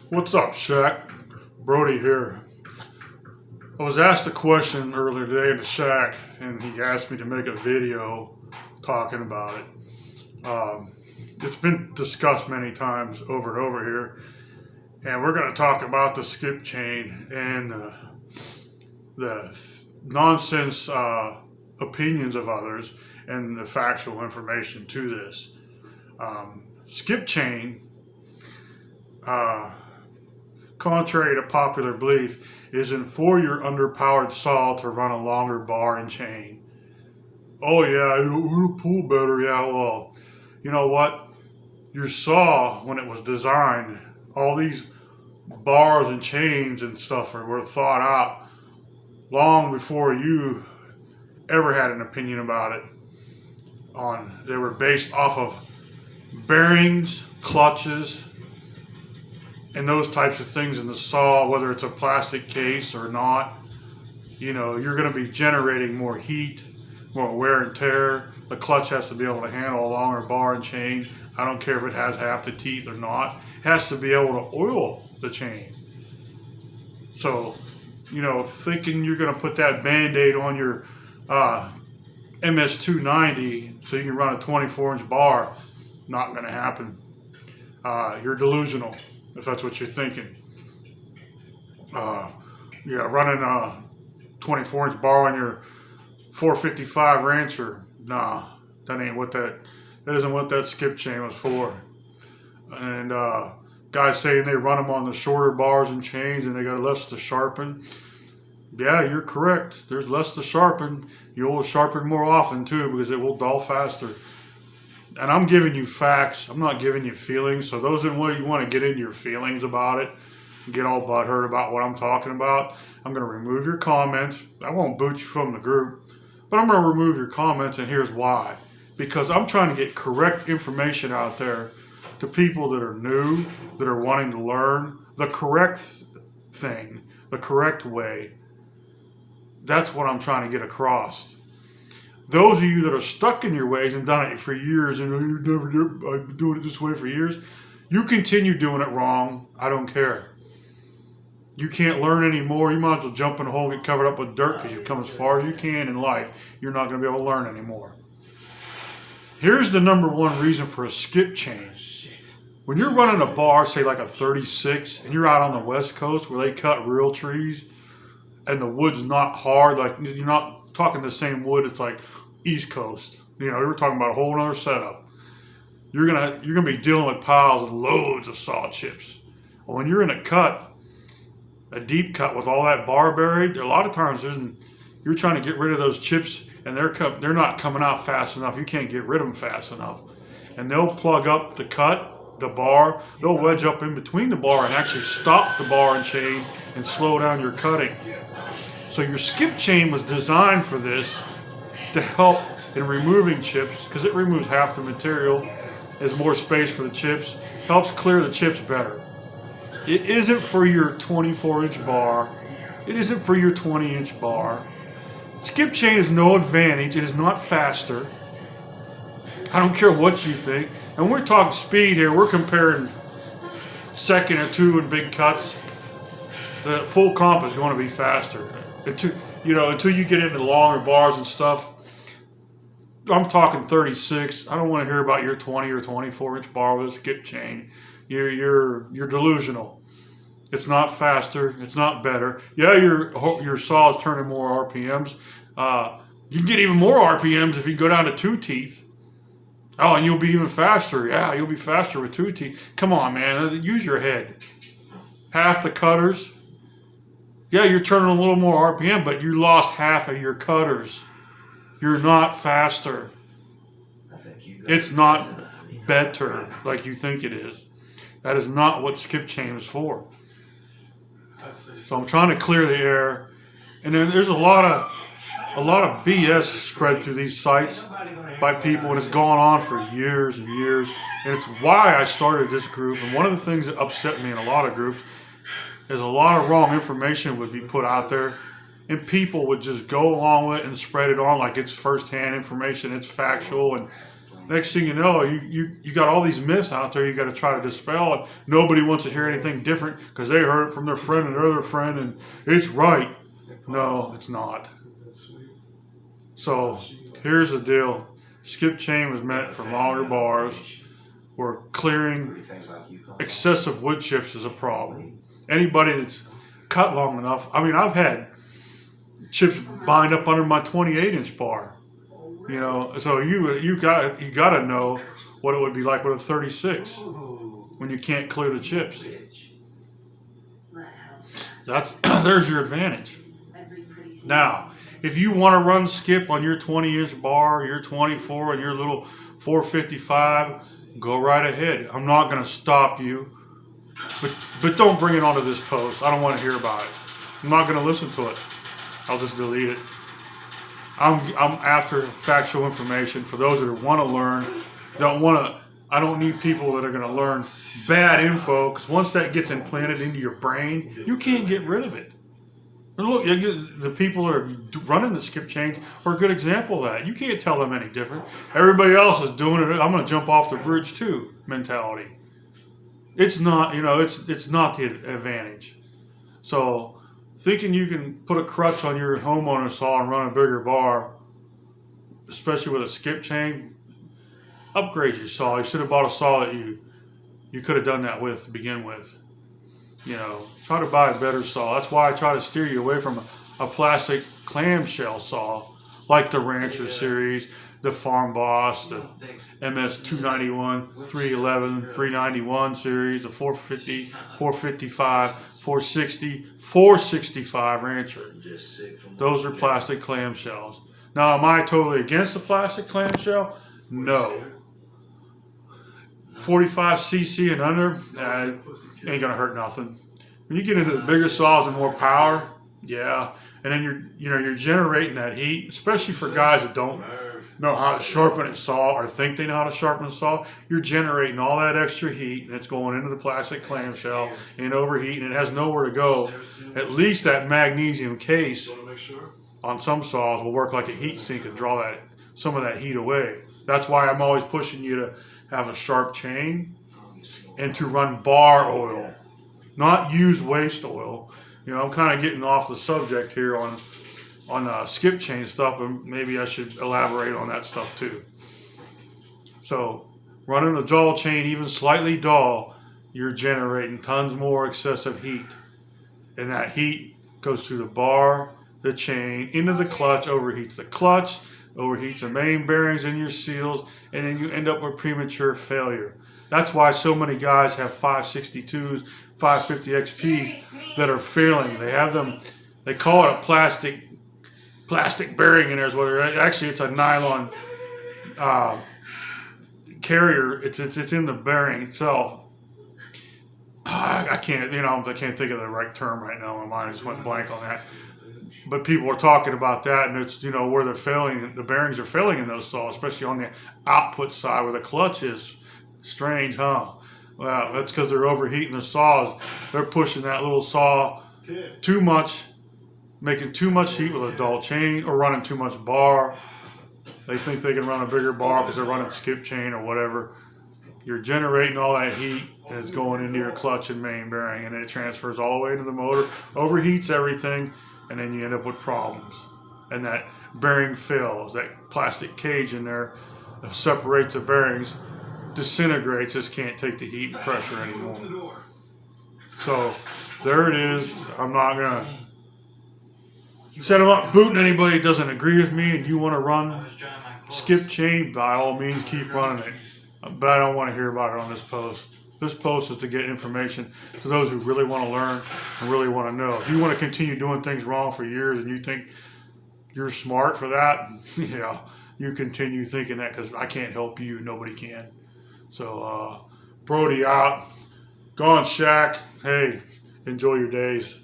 What's up, Shaq? Brody here. I was asked a question earlier today in the shack, and he asked me to make a video talking about it. It's been discussed many times over and over here, and we're going to talk about the skip chain and the nonsense opinions of others and the factual information to this. Skip chain, contrary to popular belief, isn't for your underpowered saw to run a longer bar and chain. Oh yeah, it'll pull better. Yeah, well, you know what? Your saw, when it was designed, all these bars and chains and stuff were thought out long before you ever had an opinion about it. They were based off of bearings, clutches, and those types of things in the saw, whether it's a plastic case or not. You know, you're going to be generating more heat, more wear and tear. The clutch has to be able to handle a longer bar and chain. I don't care if it has half the teeth or not. It has to be able to oil the chain. So, you know, thinking you're going to put that Band-Aid on your MS290 so you can run a 24-inch bar, not going to happen. You're delusional if that's what you're thinking. Running a 24-inch bar on your 455 Rancher, nah, that isn't what that skip chain was for. And guys saying they run them on the shorter bars and chains and they got less to sharpen. Yeah, you're correct. There's less to sharpen. You will sharpen more often too because it will dull faster. And I'm giving you facts. I'm not giving you feelings. So those in what you want to get into your feelings about it, get all butthurt about what I'm talking about, I'm going to remove your comments. I won't boot you from the group, but I'm going to remove your comments, and here's why. Because I'm trying to get correct information out there to people that are new, that are wanting to learn the correct thing, the correct way. That's what I'm trying to get across. Those of you that are stuck in your ways and done it for years, and I've been doing it this way for years, you continue doing it wrong. I don't care. You can't learn anymore. You might as well jump in a hole and get covered up with dirt because you've come as far as you can in life. You're not going to be able to learn anymore. Here's the number one reason for a skip chain. When you're running a bar, say like a 36, and you're out on the West Coast where they cut real trees, and the wood's not hard, like you're not talking the same wood, it's like East Coast. You know, we're talking about a whole other setup. You're gonna be dealing with piles of loads of saw chips. Well, when you're in a cut, a deep cut with all that bar buried, a lot of times you're trying to get rid of those chips, and they're not coming out fast enough. You can't get rid of them fast enough, and they'll plug up the cut, the bar. They'll wedge up in between the bar and actually stop the bar and chain and slow down your cutting. So your skip chain was designed for this, to help in removing chips, because it removes half the material. There's more space for the chips, helps clear the chips better. It isn't for your 24-inch bar. It isn't for your 20-inch bar. Skip chain is no advantage. It is not faster. I don't care what you think. And we're talking speed here. We're comparing second or two in big cuts. The full comp is going to be faster. Until you get into longer bars and stuff. I'm talking 36. I don't want to hear about your 20 or 24-inch bar with a skip chain. You're delusional. It's not faster. It's not better. Yeah, your saw is turning more RPMs. You can get even more RPMs if you go down to 2 teeth. Oh, and you'll be even faster. Yeah, you'll be faster with 2 teeth. Come on, man. Use your head. Half the cutters. Yeah, you're turning a little more RPM, but you lost half of your cutters. You're not faster. It's not better like you think it is. That is not what skip chain is for. So I'm trying to clear the air. And then there's a lot of BS spread through these sites by people, and it's gone on for years and years. And it's why I started this group. And one of the things that upset me in a lot of groups is a lot of wrong information would be put out there, and people would just go along with it and spread it on like it's firsthand information, it's factual, and Next thing you know, you got all these myths out there you got to try to dispel, and nobody wants to hear anything different because they heard it from their friend and their other friend, and it's right. No, it's not. So here's the deal. Skip chain was meant for longer bars where clearing excessive wood chips is a problem. Anybody that's cut long enough, I mean, I've had chips bind up under my 28-inch bar. You know, so you got to know what it would be like with a 36 when you can't clear the chips. That's there's your advantage. Now, if you want to run skip on your 20-inch bar, your 24, and your little 455, go right ahead. I'm not going to stop you, but don't bring it onto this post. I don't want to hear about it. I'm not going to listen to it. I'll just delete it. I'm after factual information for those that want to learn. I don't need people that are going to learn bad info, because once that gets implanted into your brain, you can't get rid of it. And look, the people that are running the skip chains are a good example of that. You can't tell them any different. Everybody else is doing it. I'm going to jump off the bridge too mentality. It's not, it's not the advantage. So thinking you can put a crutch on your homeowner saw and run a bigger bar, especially with a skip chain, upgrade your saw. You should have bought a saw that you could have done that with to begin with. Try to buy a better saw. That's why I try to steer you away from a plastic clamshell saw like the Rancher series, the Farm Boss, the MS 291, 311, 391 series, the 450, 455, 460, 465 Rancher. Those are plastic clamshells. Now, am I totally against the plastic clamshell? No. 45cc and under, ain't gonna hurt nothing. When you get into the bigger saws and more power, yeah, and then you're generating that heat, especially for guys that don't know how to sharpen a saw or think they know how to sharpen a saw. You're generating all that extra heat, and it's going into the plastic clamshell and overheating. It has nowhere to go. At least that magnesium case on some saws will work like a heat sink and draw some of that heat away. That's why I'm always pushing you to have a sharp chain and to run bar oil, not used waste oil. I'm kind of getting off the subject here on skip chain stuff, but maybe I should elaborate on that stuff too. So running a dull chain, even slightly dull, you're generating tons more excessive heat, and that heat goes through the bar, the chain, into the clutch, overheats the clutch, overheats the main bearings in your seals, and then you end up with premature failure. That's why so many guys have 562s, 550 XPs that are failing. They have them, they call it a plastic bearing in there. Actually, it's a nylon carrier. It's in the bearing itself. I can't think of the right term right now. My mind just went blank on that. But people are talking about that, and it's where they're failing. The bearings are failing in those saws, especially on the output side where the clutch is. Strange, huh? Well, that's because they're overheating their saws. They're pushing that little saw too much, making too much heat with a dull chain, or running too much bar. They think they can run a bigger bar because they're running skip chain or whatever. You're generating all that heat, and it's going into your clutch and main bearing, and it transfers all the way into the motor, overheats everything, and then you end up with problems. And that bearing fails. That plastic cage in there that separates the bearings disintegrates, just can't take the heat and pressure anymore. So there it is. I'm not gonna set them up booting anybody that doesn't agree with me, and you want to run skip chain, by all means keep running it. But I don't want to hear about it on this post. This post is to get information to those who really want to learn and really want to know. If you want to continue doing things wrong for years and you think you're smart for that, yeah, you continue thinking that, because I can't help you. Nobody can. So, Brody out. Gone Shaq. Hey, enjoy your days.